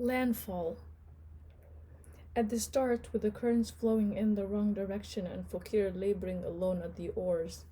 Landfall. At the start, with the currents flowing in the wrong direction and Fokir laboring alone at the oars,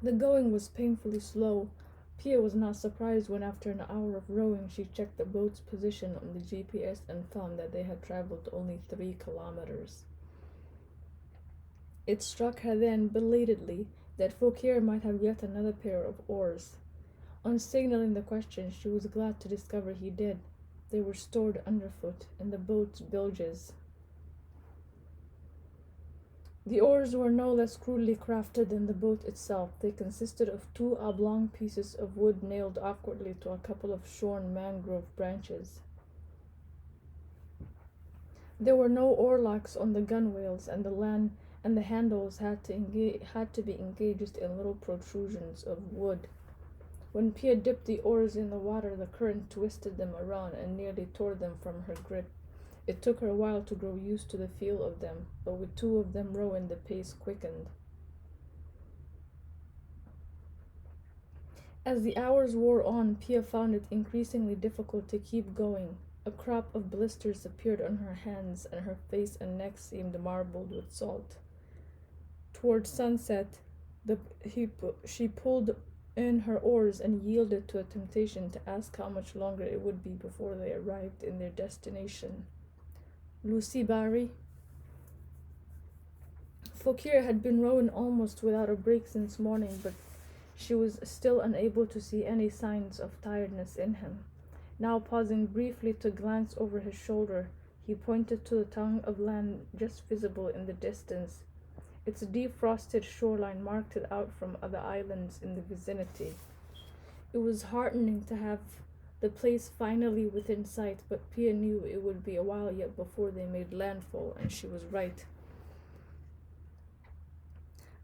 the going was painfully slow. Pia was not surprised when, after an hour of rowing, she checked the boat's position on the GPS and found that they had traveled only 3 kilometers. It struck her then, belatedly, that Fokir might have yet another pair of oars. On signaling the question, she was glad to discover he did. They were stored underfoot in the boat's bilges. The oars were no less crudely crafted than the boat itself. They consisted of 2 oblong pieces of wood nailed awkwardly to a couple of shorn mangrove branches. There were no oarlocks on the gunwales, and the handles had to be engaged in little protrusions of wood. When Pia dipped the oars in the water, the current twisted them around and nearly tore them from her grip. It took her a while to grow used to the feel of them, but with 2 of them rowing, the pace quickened. As the hours wore on, Pia found it increasingly difficult to keep going. A crop of blisters appeared on her hands, and her face and neck seemed marbled with salt. Toward sunset, she pulled in her oars and yielded to a temptation to ask how much longer it would be before they arrived in their destination. Lucy Barry. Fokir had been rowing almost without a break since morning, but she was still unable to see any signs of tiredness in him. Now, pausing briefly to glance over his shoulder, he pointed to the tongue of land just visible in the distance. Its defrosted shoreline marked it out from other islands in the vicinity. It was heartening to have the place finally within sight, but Pia knew it would be a while yet before they made landfall, and she was right.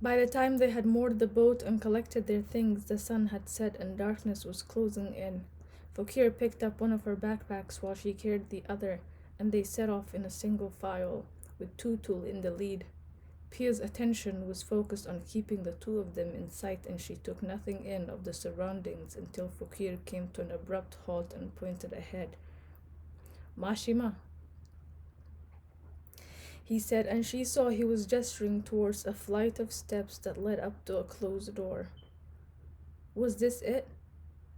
By the time they had moored the boat and collected their things, the sun had set and darkness was closing in. Fokir picked up one of her backpacks while she carried the other, and they set off in a single file, with Tutul in the lead. Pia's attention was focused on keeping the 2 of them in sight, and she took nothing in of the surroundings until Fokir came to an abrupt halt and pointed ahead. Mashima, he said, and she saw he was gesturing towards a flight of steps that led up to a closed door. Was this it?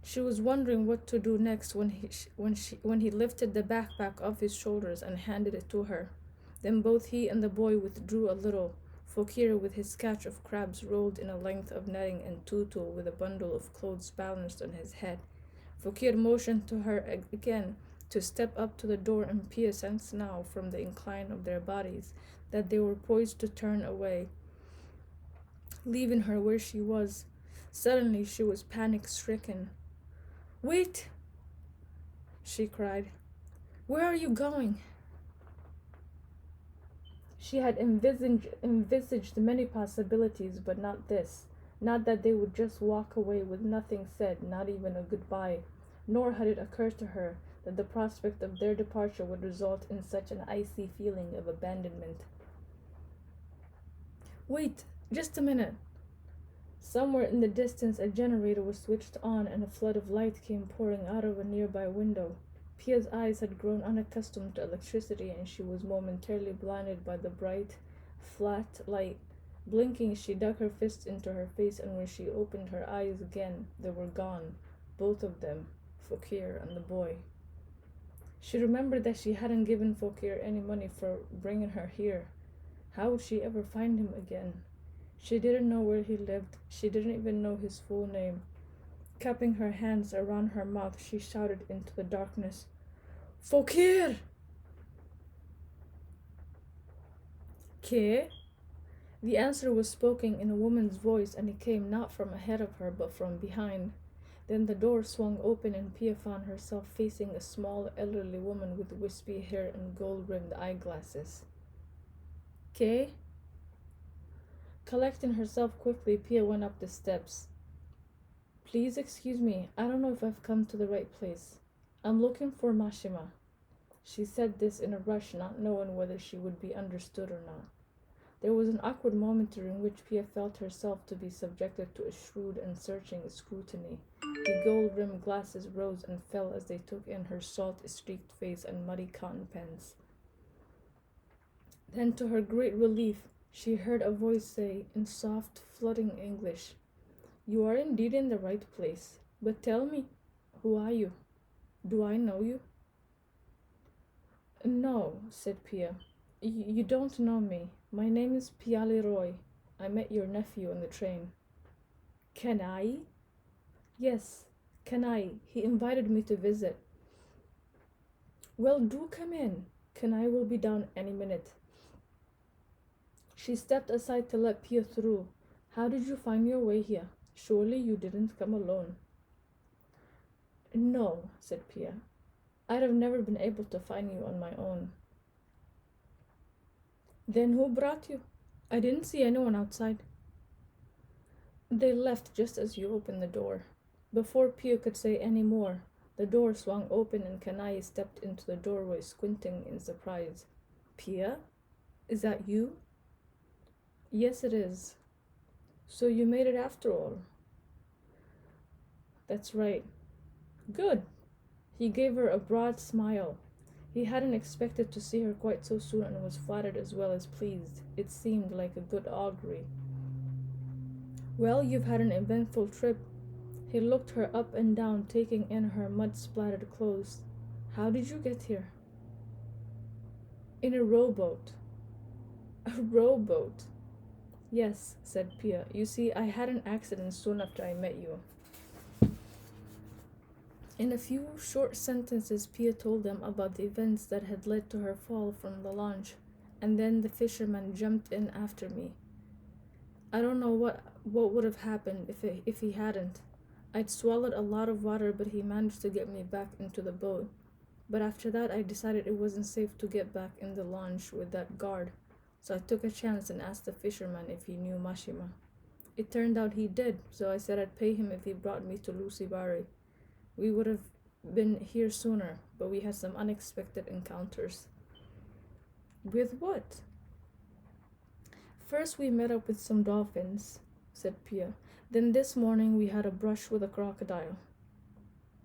She was wondering what to do next when he lifted the backpack off his shoulders and handed it to her. Then both he and the boy withdrew a little, Fokir with his catch of crabs rolled in a length of netting and Tutul with a bundle of clothes balanced on his head. Fokir motioned to her again to step up to the door, and Pia sensed now, from the incline of their bodies, that they were poised to turn away, leaving her where she was. Suddenly she was panic-stricken. "Wait!" she cried. "Where are you going?" She had envisaged many possibilities, but not this. Not that they would just walk away with nothing said, not even a goodbye. Nor had it occurred to her that the prospect of their departure would result in such an icy feeling of abandonment. "Wait, just a minute." Somewhere in the distance a generator was switched on and a flood of light came pouring out of a nearby window. Pia's eyes had grown unaccustomed to electricity, and she was momentarily blinded by the bright, flat light. Blinking, she dug her fists into her face, and when she opened her eyes again, they were gone, both of them, Fokir and the boy. She remembered that she hadn't given Fokir any money for bringing her here. How would she ever find him again? She didn't know where he lived. She didn't even know his full name. Cupping her hands around her mouth, she shouted into the darkness, "Fokir!" "Que?" The answer was spoken in a woman's voice, and it came not from ahead of her, but from behind. Then the door swung open, and Pia found herself facing a small, elderly woman with wispy hair and gold-rimmed eyeglasses. "Que?" Collecting herself quickly, Pia went up the steps. "Please excuse me, I don't know if I've come to the right place. I'm looking for Mashima." She said this in a rush, not knowing whether she would be understood or not. There was an awkward moment during which Pia felt herself to be subjected to a shrewd and searching scrutiny. The gold-rimmed glasses rose and fell as they took in her salt-streaked face and muddy cotton pants. Then, to her great relief, she heard a voice say, in soft, flooding English, "You are indeed in the right place. But tell me, who are you? Do I know you?" "No," said Pia. You don't know me. My name is Pia Leroy. I met your nephew on the train." "Can I?" "Yes, can I? He invited me to visit." "Well, do come in. Can I will be down any minute." She stepped aside to let Pia through. "How did you find your way here? Surely you didn't come alone." "No," said Pia. "I'd have never been able to find you on my own." "Then who brought you? I didn't see anyone outside." "They left just as you opened the door." Before Pia could say any more, the door swung open and Kanai stepped into the doorway, squinting in surprise. "Pia? Is that you?" "Yes, it is." "So you made it after all." "That's right." "Good." He gave her a broad smile. He hadn't expected to see her quite so soon and was flattered as well as pleased. It seemed like a good augury. "Well, you've had an eventful trip." He looked her up and down, taking in her mud-splattered clothes. "How did you get here?" "In a rowboat." "A rowboat?" "Yes," said Pia. "You see, I had an accident soon after I met you." In a few short sentences, Pia told them about the events that had led to her fall from the launch, and then the fisherman jumped in after me. I don't know what would have happened if he hadn't. I'd swallowed a lot of water, but he managed to get me back into the boat. But after that, I decided it wasn't safe to get back in the launch with that guard, so I took a chance and asked the fisherman if he knew Mashima. It turned out he did, so I said I'd pay him if he brought me to Lucibari. We would have been here sooner, but we had some unexpected encounters. "With what?" "First we met up with some dolphins," said Pia. "Then this morning we had a brush with a crocodile."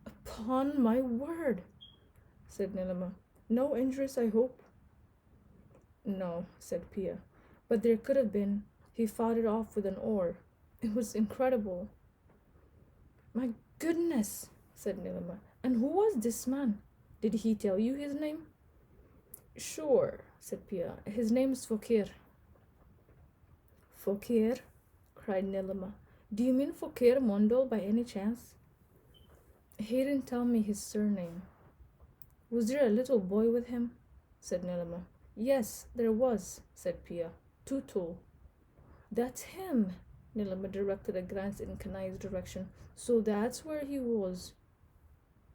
"Upon my word," said Nilima. "No injuries, I hope?" "No," said Pia. "But there could have been. He fought it off with an oar. It was incredible." "My goodness," said Nilima. "And who was this man? Did he tell you his name?" "Sure," said Pia. "His name's Fokir." "Fokir?" cried Nilima. "Do you mean Fokir Mondol by any chance?" "He didn't tell me his surname." "Was there a little boy with him?" said Nilima. "Yes, there was," said Pia. "Tutul." "That's him." Nilima directed a glance in Kanai's direction. "So that's where he was.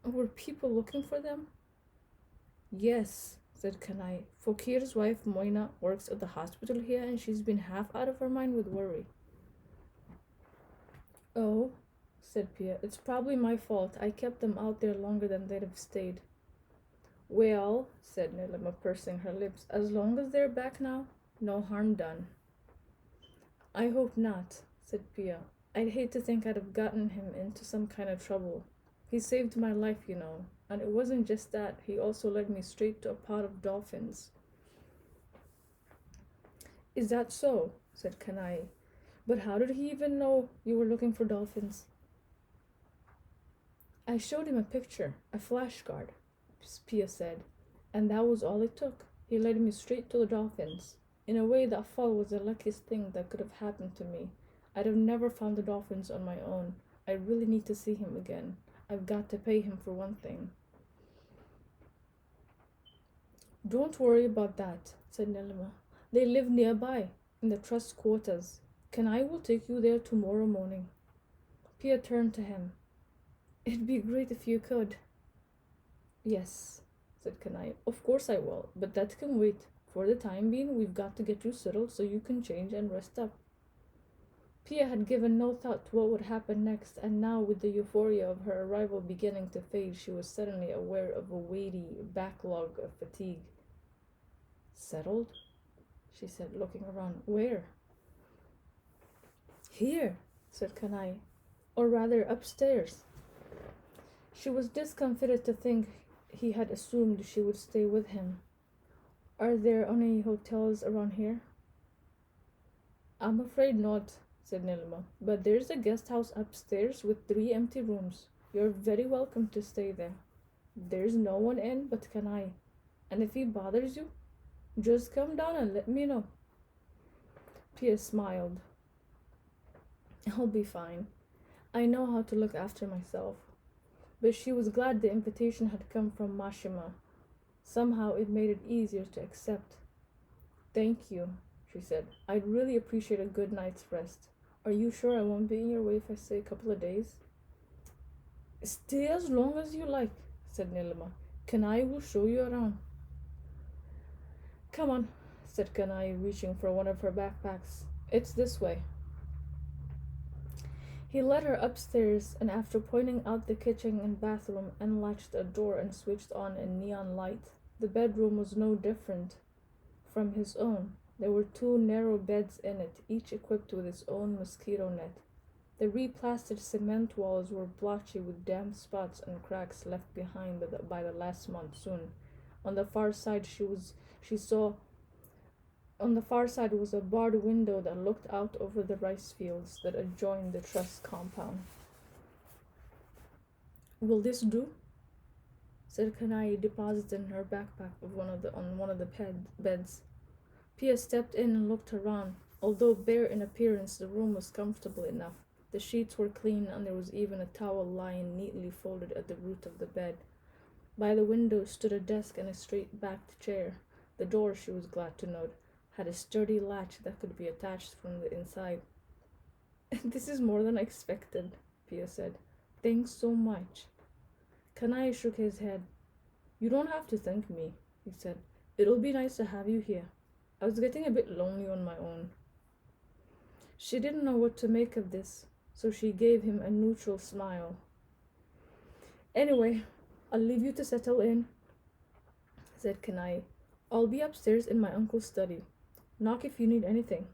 Were people looking for them?" "Yes," said Kanai. "Fokir's wife Moina works at the hospital here and she's been half out of her mind with worry." "Oh," said Pia. "It's probably my fault. I kept them out there longer than they'd have stayed." "Well," said Nilima, pursing her lips, "as long as they're back now, no harm done." "I hope not," said Pia. "I'd hate to think I'd have gotten him into some kind of trouble. He saved my life, you know. And it wasn't just that, he also led me straight to a pod of dolphins." "Is that so?" said Kanai. "But how did he even know you were looking for dolphins?" "I showed him a picture, a flashcard," Pia said, "and that was all it took. He led me straight to the dolphins. In a way, that fall was the luckiest thing that could have happened to me. I'd have never found the dolphins on my own. I really need to see him again. I've got to pay him for one thing." "Don't worry about that," said Nilima. "They live nearby, in the trust quarters. Kanai will take you there tomorrow morning." Pia turned to him. "It'd be great if you could." "Yes," said Kanai. "Of course I will, but that can wait. For the time being, we've got to get you settled so you can change and rest up." Pia had given no thought to what would happen next, and now, with the euphoria of her arrival beginning to fade, she was suddenly aware of a weighty backlog of fatigue. "Settled?" she said, looking around. Where? Here, said Kanai, or rather upstairs. She was discomfited to think he had assumed she would stay with him. Are there any hotels around here? I'm afraid not, said Nilma, but there's a guest house upstairs with 3 empty rooms. You're very welcome to stay there. There's no one in but Kanai, and if he bothers you, just come down and let me know. Pia smiled. I'll be fine. I know how to look after myself. But she was glad the invitation had come from Mashima. Somehow it made it easier to accept. Thank you, she said. I'd really appreciate a good night's rest. Are you sure I won't be in your way if I stay a couple of days? Stay as long as you like, said Nilima. Kanai will show you around. Come on, said Kanai, reaching for one of her backpacks. It's this way. He led her upstairs, and after pointing out the kitchen and bathroom, unlatched a door and switched on a neon light. The bedroom was no different from his own. There were 2 narrow beds in it, each equipped with its own mosquito net. The replastered cement walls were blotchy with damp spots and cracks left behind by the last monsoon. On the far side she saw On the far side was a barred window that looked out over the rice fields that adjoined the trust compound. Will this do? Said Kanai, depositing her backpack on one of the beds. Pia stepped in and looked around. Although bare in appearance, the room was comfortable enough. The sheets were clean, and there was even a towel lying neatly folded at the root of the bed. By the window stood a desk and a straight-backed chair. The door, she was glad to note, had a sturdy latch that could be attached from the inside. This is more than I expected, Pia said. Thanks so much. Kanai shook his head. You don't have to thank me, he said. It'll be nice to have you here. I was getting a bit lonely on my own. She didn't know what to make of this, so she gave him a neutral smile. Anyway, I'll leave you to settle in, said Kanai. I'll be upstairs in my uncle's study. Knock if you need anything.